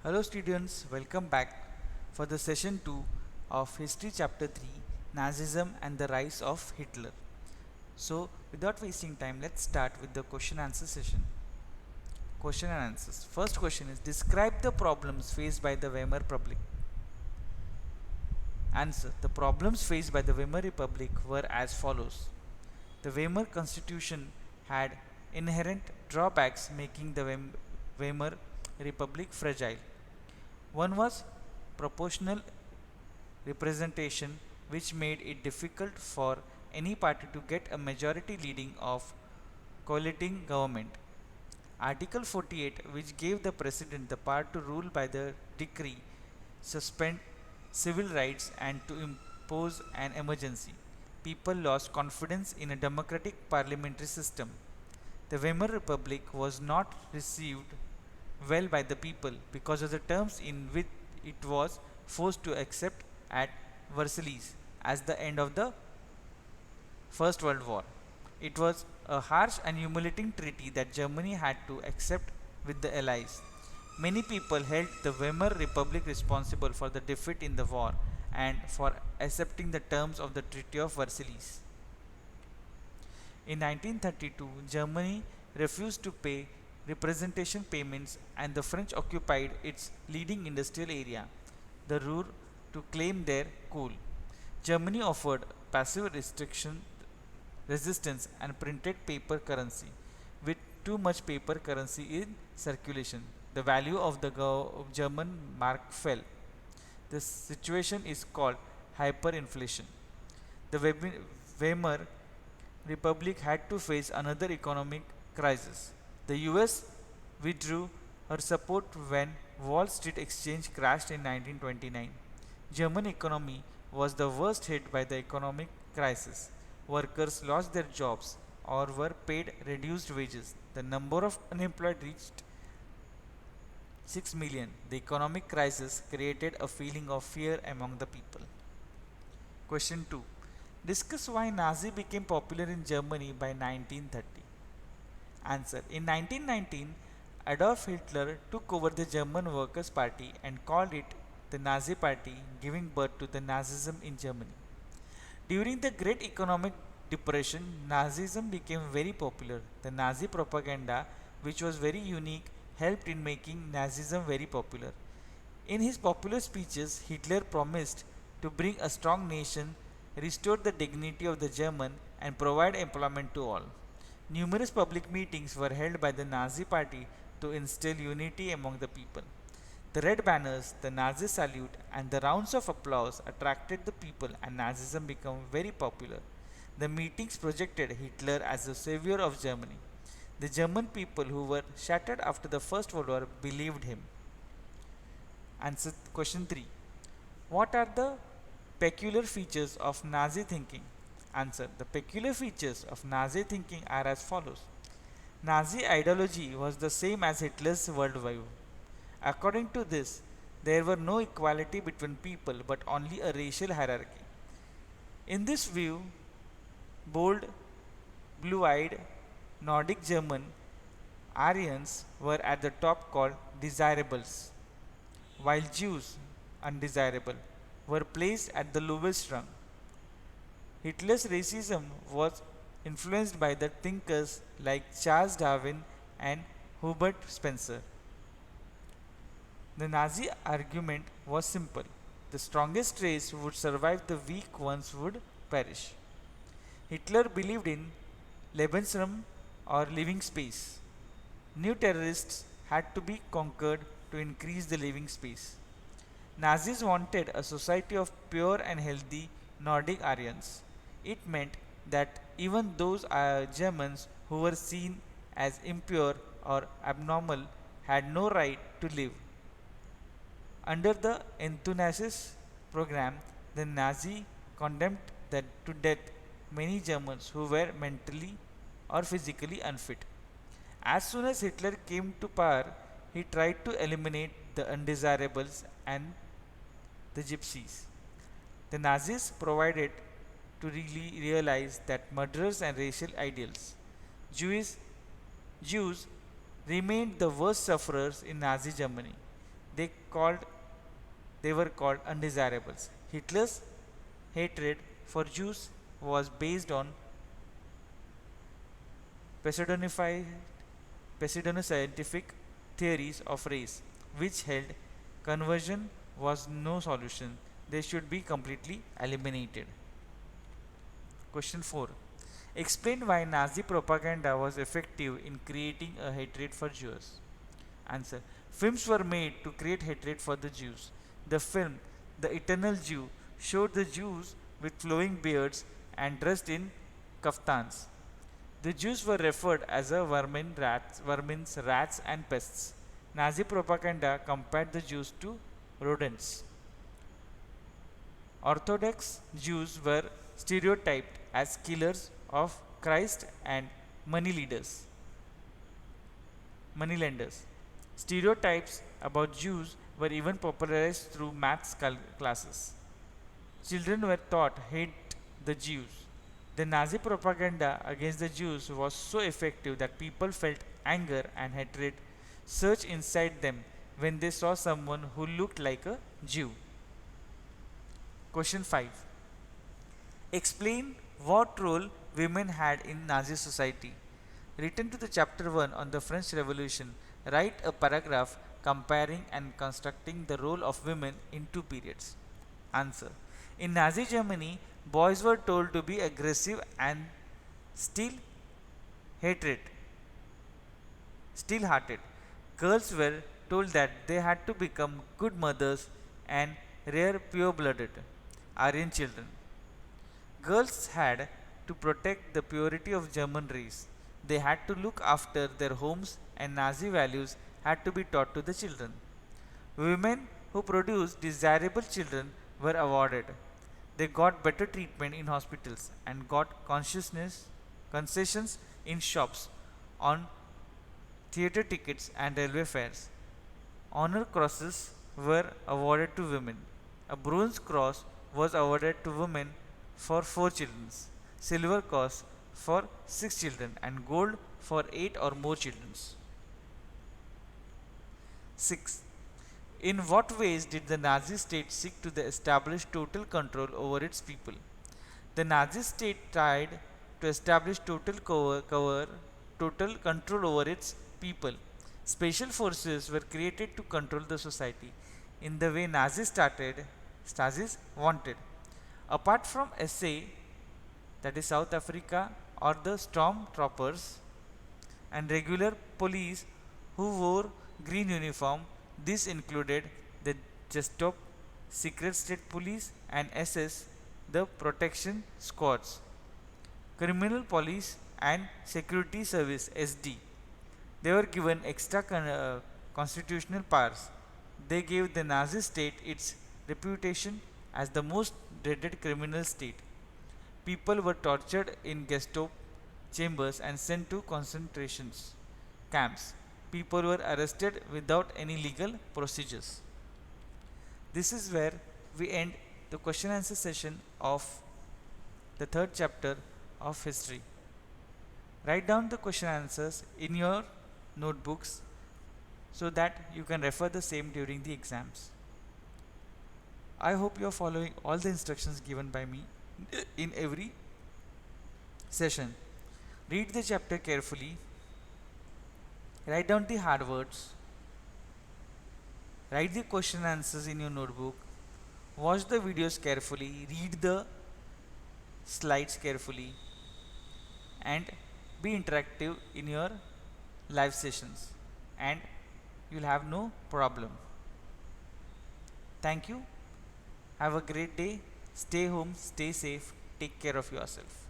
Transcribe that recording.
Hello students, welcome back for the session 2 of History chapter 3, Nazism and the Rise of Hitler. So without wasting time, let's start with the question answer session. Question and answers. First question is, describe the problems faced by the Weimar Republic. Answer. The problems faced by the Weimar Republic were as follows. The Weimar Constitution had inherent drawbacks, making the Weimar Republic fragile. One was proportional representation, which made it difficult for any party to get a majority leading of coaliting government. Article 48, which gave the president the power to rule by the decree, suspend civil rights, and to impose an emergency. People lost confidence in a democratic parliamentary system. The Weimar Republic was not received well by the people because of the terms in which it was forced to accept at Versailles as the end of the First World War. It was a harsh and humiliating treaty that Germany had to accept with the Allies. Many people held the Weimar Republic responsible for the defeat in the war and for accepting the terms of the Treaty of Versailles. In 1932, Germany refused to pay representation payments and the French occupied its leading industrial area, the Ruhr, to claim their coal. Germany offered passive resistance and printed paper currency. With too much paper currency in circulation, the value of the German mark fell. This situation is called hyperinflation. The Weimar Republic had to face another economic crisis. The US withdrew her support when Wall Street Exchange crashed in 1929. German economy was the worst hit by the economic crisis. Workers lost their jobs or were paid reduced wages. The number of unemployed reached 6 million. The economic crisis created a feeling of fear among the people. Question 2. Discuss why Nazi became popular in Germany by 1930. Answer. In 1919, Adolf Hitler took over the German Workers' Party and called it the Nazi Party, giving birth to the Nazism in Germany. During the Great Economic Depression, Nazism became very popular. The Nazi propaganda, which was very unique, helped in making Nazism very popular. In his popular speeches, Hitler promised to bring a strong nation, restore the dignity of the German, and provide employment to all. Numerous public meetings were held by the Nazi Party to instill unity among the people. The red banners, the Nazi salute, and the rounds of applause attracted the people, and Nazism became very popular. The meetings projected Hitler as the savior of Germany. The German people who were shattered after the First World War believed him. Answer question 3. What are the peculiar features of Nazi thinking? Answer. The peculiar features of Nazi thinking are as follows. Nazi ideology was the same as Hitler's worldview. According to this, there were no equality between people but only a racial hierarchy. In this view, bold, blue-eyed, Nordic German Aryans were at the top called desirables, while Jews, undesirable, were placed at the lowest rung. Hitler's racism was influenced by the thinkers like Charles Darwin and Herbert Spencer. The Nazi argument was simple. The strongest race would survive, the weak ones would perish. Hitler believed in Lebensraum or living space. New terrorists had to be conquered to increase the living space. Nazis wanted a society of pure and healthy Nordic Aryans. It meant that even those Germans who were seen as impure or abnormal had no right to live. Under the euthanasia program, the Nazi condemned to death many Germans who were mentally or physically unfit. As soon as Hitler came to power, he tried to eliminate the undesirables and the gypsies. The Nazis provided to really realize that murderers and racial ideals. Jews remained the worst sufferers in Nazi Germany. they called they were called undesirables. Hitler's hatred for Jews was based on pseudoscientific theories of race, which held conversion was no solution. They should be completely eliminated. Question 4. Explain why Nazi propaganda was effective in creating a hatred for Jews. Answer. Films were made to create hatred for the Jews. The film, The Eternal Jew, showed the Jews with flowing beards and dressed in kaftans. The Jews were referred as a vermins, rats and pests. Nazi propaganda compared the Jews to rodents. Orthodox Jews were stereotyped as killers of Christ and moneylenders. Stereotypes about Jews were even popularized through maths classes. Children were taught hate the Jews. The Nazi propaganda against the Jews was so effective that people felt anger and hatred surge inside them when they saw someone who looked like a Jew. Question 5. Explain what role women had in Nazi society. Return to the chapter 1 on the French Revolution. Write a paragraph comparing and constructing the role of women in two periods. Answer. In Nazi Germany, boys were told to be aggressive and steel-hearted. Girls were told that they had to become good mothers and rear pure-blooded Aryan children. Girls had to protect the purity of German race. They had to look after their homes, and Nazi values had to be taught to the children. Women who produced desirable children were awarded. They got better treatment in hospitals and got concessions in shops on theatre tickets and railway fares. Honor crosses were awarded to women. A bronze cross was awarded to women for 4 children, silver cross for 6 children, and gold for 8 or more children. 6. In what ways did the Nazi state seek to establish total control over its people? The Nazi state tried to establish total control over its people. Special forces were created to control the society in the way Stasi wanted. Apart from SA, that is South Africa, or the stormtroopers and regular police who wore green uniform, this included the Gestapo, Secret State Police, and SS, the protection squads, Criminal Police and Security Service (SD). They were given extra constitutional powers. They gave the Nazi state its reputation as the most dreaded criminal state. People were tortured in Gestapo chambers and sent to concentration camps. People were arrested without any legal procedures. This is where we end the question answer session of the third chapter of history. Write down the question answers in your notebooks so that you can refer the same during the exams. I hope you are following all the instructions given by me in every session. Read the chapter carefully. Write down the hard words. Write the question answers in your notebook. Watch the videos carefully. Read the slides carefully. And be interactive in your live sessions. And you'll have no problem. Thank you. Have a great day. Stay home. Stay safe. Take care of yourself.